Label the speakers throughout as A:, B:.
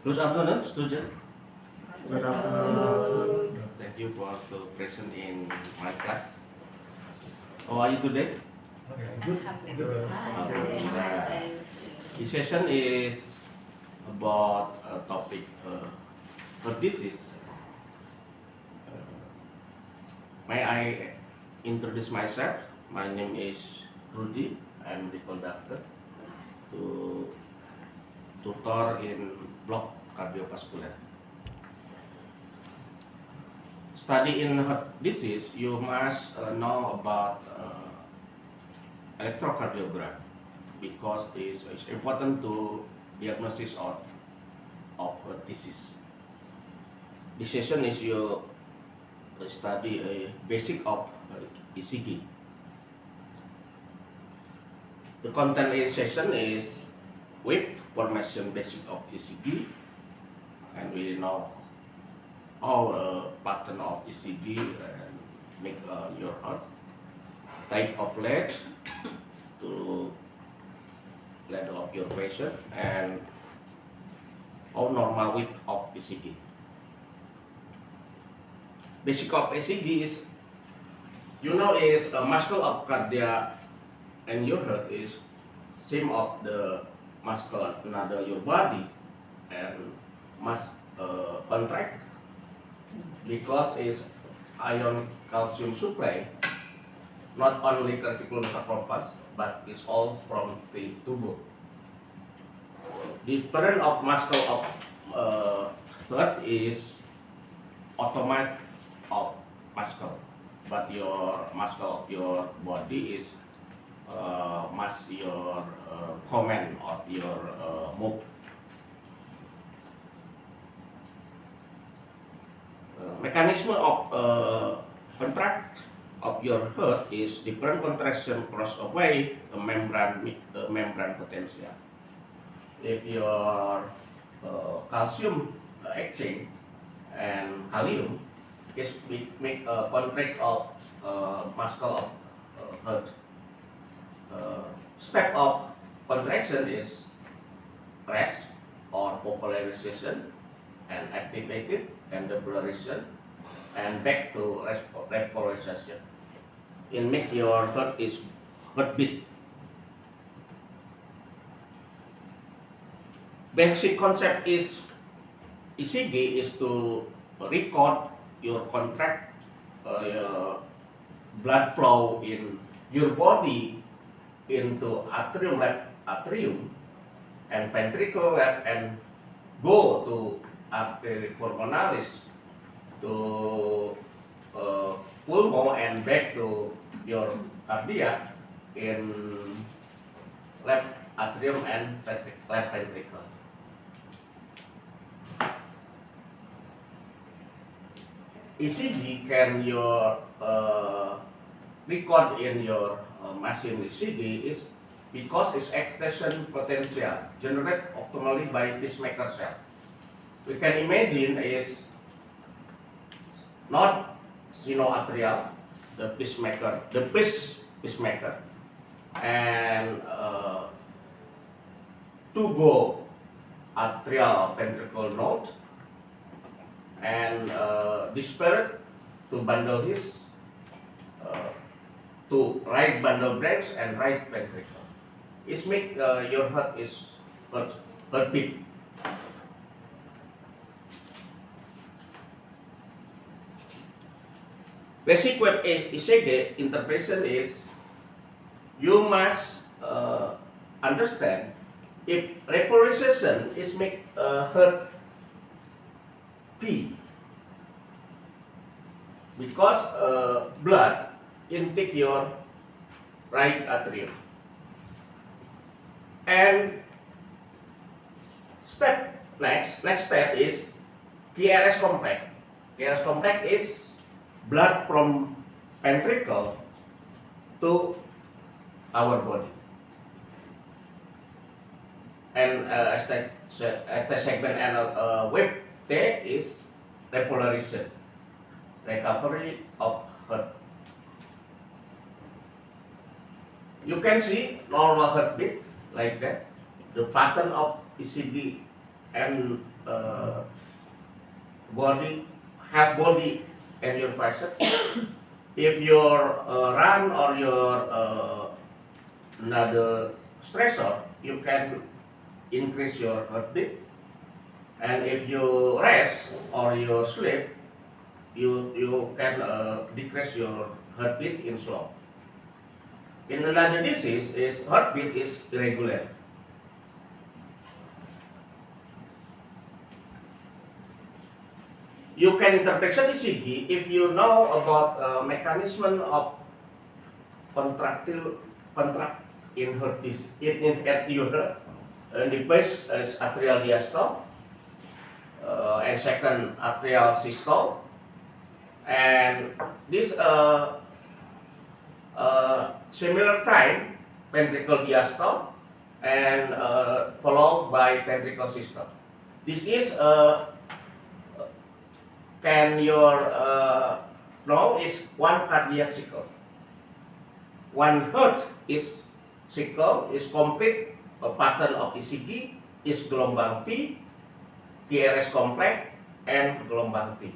A: Good afternoon, student.
B: Good afternoon.
A: Thank you for the present in my class. How are you today?
B: Good.
A: This session is about a topic heart disease. May I introduce myself? My name is Rudy. I'm the conductor to tutor in block cardiovascular. Study in heart disease, you must know about electrocardiogram because it's important to diagnosis of heart disease. This session is you study a basic of ECG. The content of this session is with formation basic of ECG, and we know how pattern of ECG and make your heart, type of lead to lead of your patient, and how normal width of ECG. Basic of ECG is, is a muscle of cardia and your heart is same of the muscle another your body and must contract because it's ion calcium supply not only reticulum sacropus but it's all from the tubular. The parent of muscle of heart is automatic of muscle, but your muscle of your body is must your command of your move. Mechanism of contract of your heart is different contraction cross away the membrane potential. If your calcium exchange and kalium is make a contract of muscle of heart. Step of contraction is rest or popularization and activated and depolarization and back to repolarization. In make your heart is heartbeat. Basic concept is ECG is to record your contract your blood flow in your body into atrium and ventricle and go to arteria pulmonalis to pulmo and back to your cardiac in left atrium and left ventricle. ECG can your record in your machine ECG is because its extension potential generated optimally by pacemaker cell. We can imagine is not sinoatrial, the pacemaker, and tubo atrial ventricle node, and disparate to bundle his to right bundle branch and right ventricle. It make your heart is heartbeat. Basic web ECG interpretation is you must understand if repolarization is make heart P because blood intake your right atrium. And next step is KRS compact. KRS compact is blood from ventricle to our body. And as the segment and web T is repolarization, recovery of heart. You can see normal heartbeat like that. The pattern of ECG and body, half body and your bicep. If your run or your another stressor, you can increase your heartbeat. And if you rest or you sleep, you can decrease your heartbeat in slow. In another disease, is heartbeat is irregular. You can interpret ECG if you know about mechanism of contract in heart in at your heart. And the first is atrial diastole, and second atrial systole, and this similar time ventricle diastole, and followed by ventricle systole. This is can your know is one cardiac cycle. One heart is cycle is complete a pattern of ECG is gelombang V, QRS complex, and gelombang T.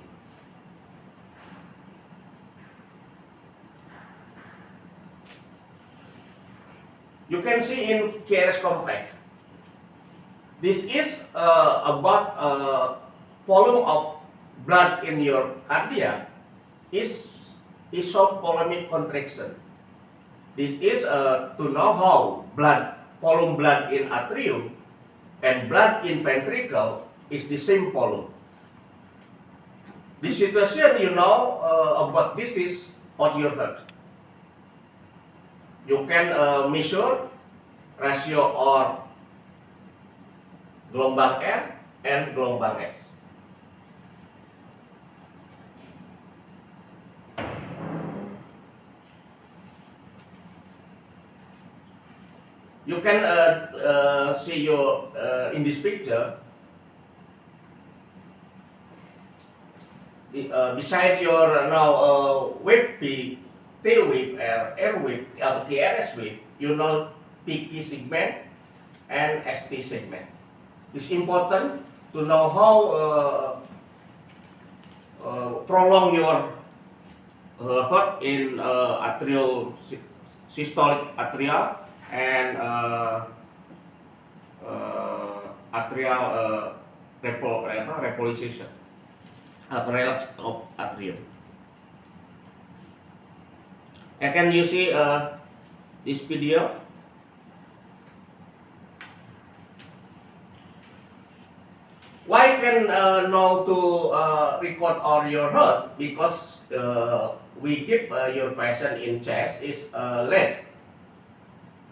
A: You can see in QRS complex. This is about volume of blood in your cardiac is isopolemic contraction. This is to know how volume blood in atrium and blood in ventricle is the same volume. This situation you know about this is on your heart. You can measure ratio or gelombang R and gelombang S. You can see your in this picture beside your now wave V, T wave, R wave, or TRS wave, you know PK segment and ST segment. It's important to know how prolong your heart in atrial systolic atrial and atrial repolarization, atrial of atrium. And can you see this video? Why can know to record on your heart? Because we give your patient in chest is leg.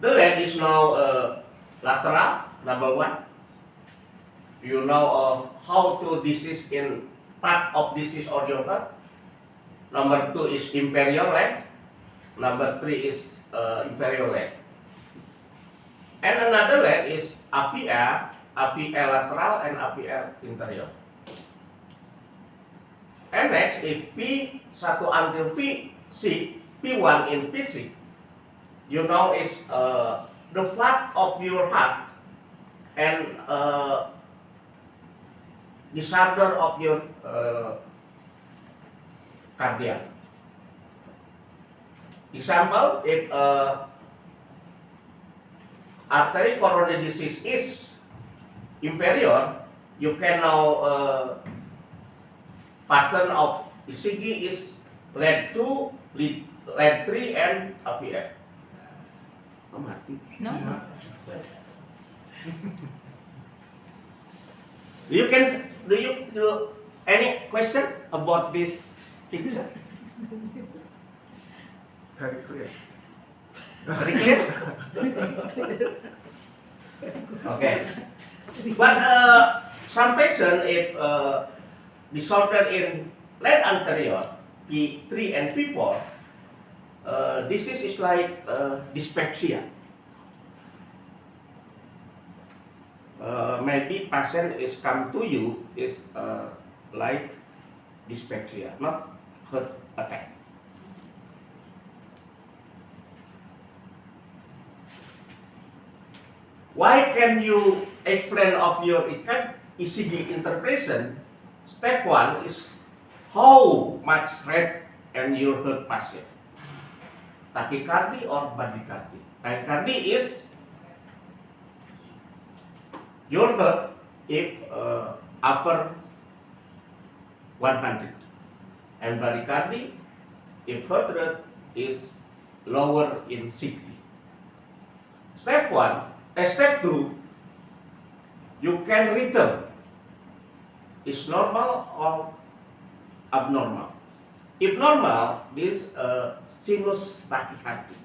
A: The leg is now lateral, number one. You know how to disease in part of disease on your heart. Number two is inferior leg. Number three is inferior leg. And another leg is AVR, AVR lateral, and AVR interior. And next, if P1 until P6, P1 in P6, you know is the flat of your heart and disorder of your cardiac. Example, if artery coronary disease is inferior, you can now pattern of ECG is lead 2, lead 3, and AVR. Oh, mati.
C: No.
A: Do you do any question about this picture?
B: Very clear.
A: Very clear? Okay. But some patient if disorder in left anterior P3 and P4, this is like dyspepsia. Maybe patient is come to you is like dyspepsia, not heart attack. Why can you explain of your effect ECG interpretation, step 1 is how much rate and your heart patient. Tachycardia or bradycardia. Tachycardia is your heart if upper 100, and bradycardia if heart rate is lower in 60. Step 2, you can rhythm is normal or abnormal. If normal, this sinus tachycardia.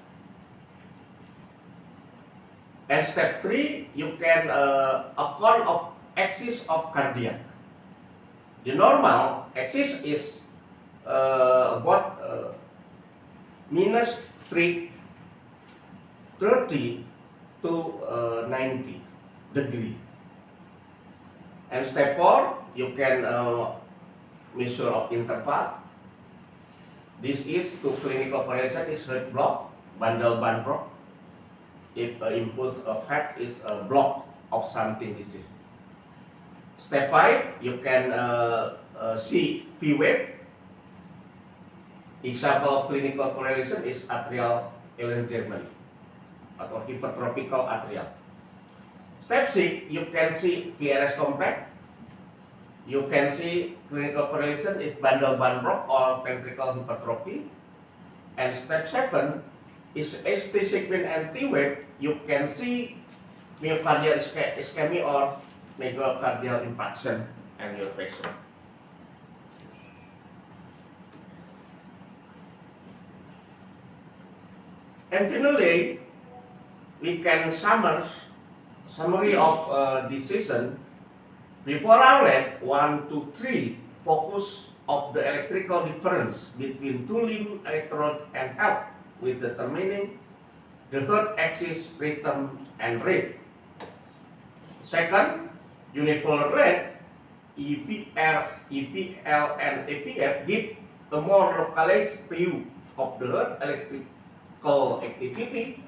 A: And step 3, you can account of axis of cardiac. The normal axis is about minus 330 to 90 degree. And step 4, you can measure of interval. This is to clinical correlation is heart block, bundle band block. If impulse of heart is a block of something disease. Step 5, you can see P wave. Example of clinical correlation is atrial enlargement atau hypertropical atrial. Step 6, you can see PRS compact. You can see clinical correlation is bundle band block or ventricle hypertrophy. And step 7 is ST sequence and T wave. You can see myocardial ischemia or myocardial infarction and your patient. And finally, we can summary of decision. Before outlet 1 to 3, focus of the electrical difference between two limb electrode and help with determining the heart axis rhythm and rate. Second, unipolar rate, EVL and AVF give a more localized view of the heart electrical activity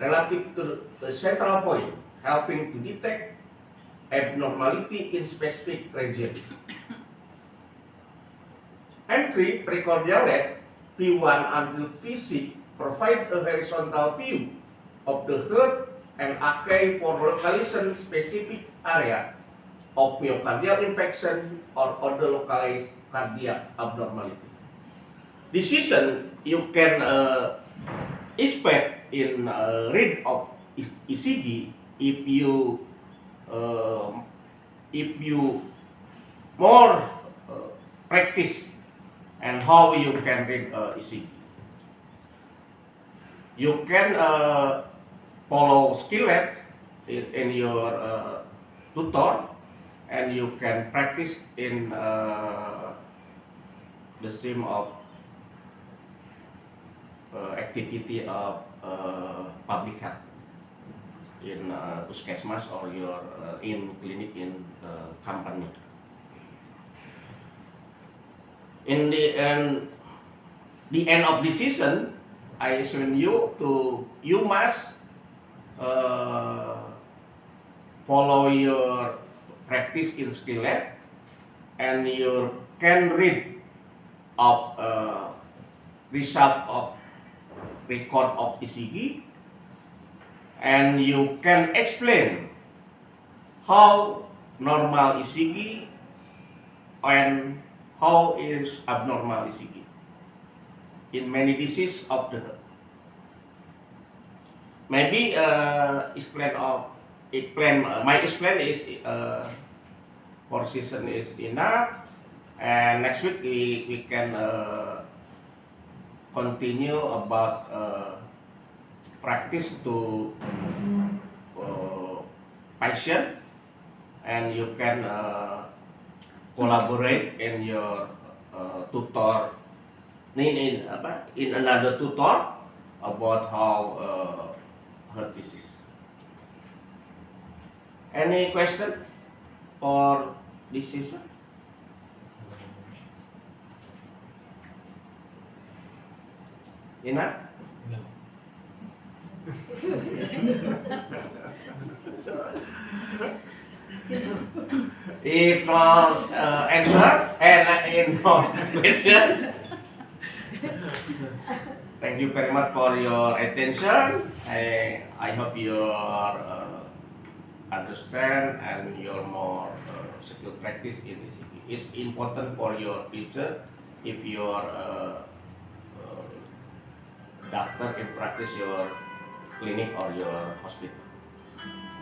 A: relative to the central point, helping to detect abnormality in specific region. And 3, precordial rate, P1 until Vc provide a horizontal view of the heart and AK for localization specific area of myocardial infection or other localized cardiac abnormality. Decision you can expect in read of ECG if you more practice and how you can read ECG. You can follow skill lab in your tutor, and you can practice in the same of activity of public health in puskesmas or your in clinic in company. In the end of the season, I assume you must follow your practice in skill lab, and you can read of result of record of ECG, and you can explain how normal ECG and how is abnormal ECG in many diseases of the heart. Maybe my explain is for season is enough, and next week we can continue about practice to patient, and you can collaborate in your tutor in another tutor about how heart disease. Any question for this season? Enough?
B: No.
A: If no answer and no question, thank you very much for your attention. I hope you understand and you're more skill practice in this. It's important for your future if you're doctor in practice your clinic or your hospital.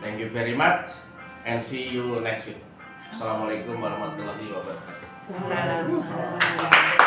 A: Thank you very much and see you next week. Assalamualaikum warahmatullahi wabarakatuh.
C: Salam.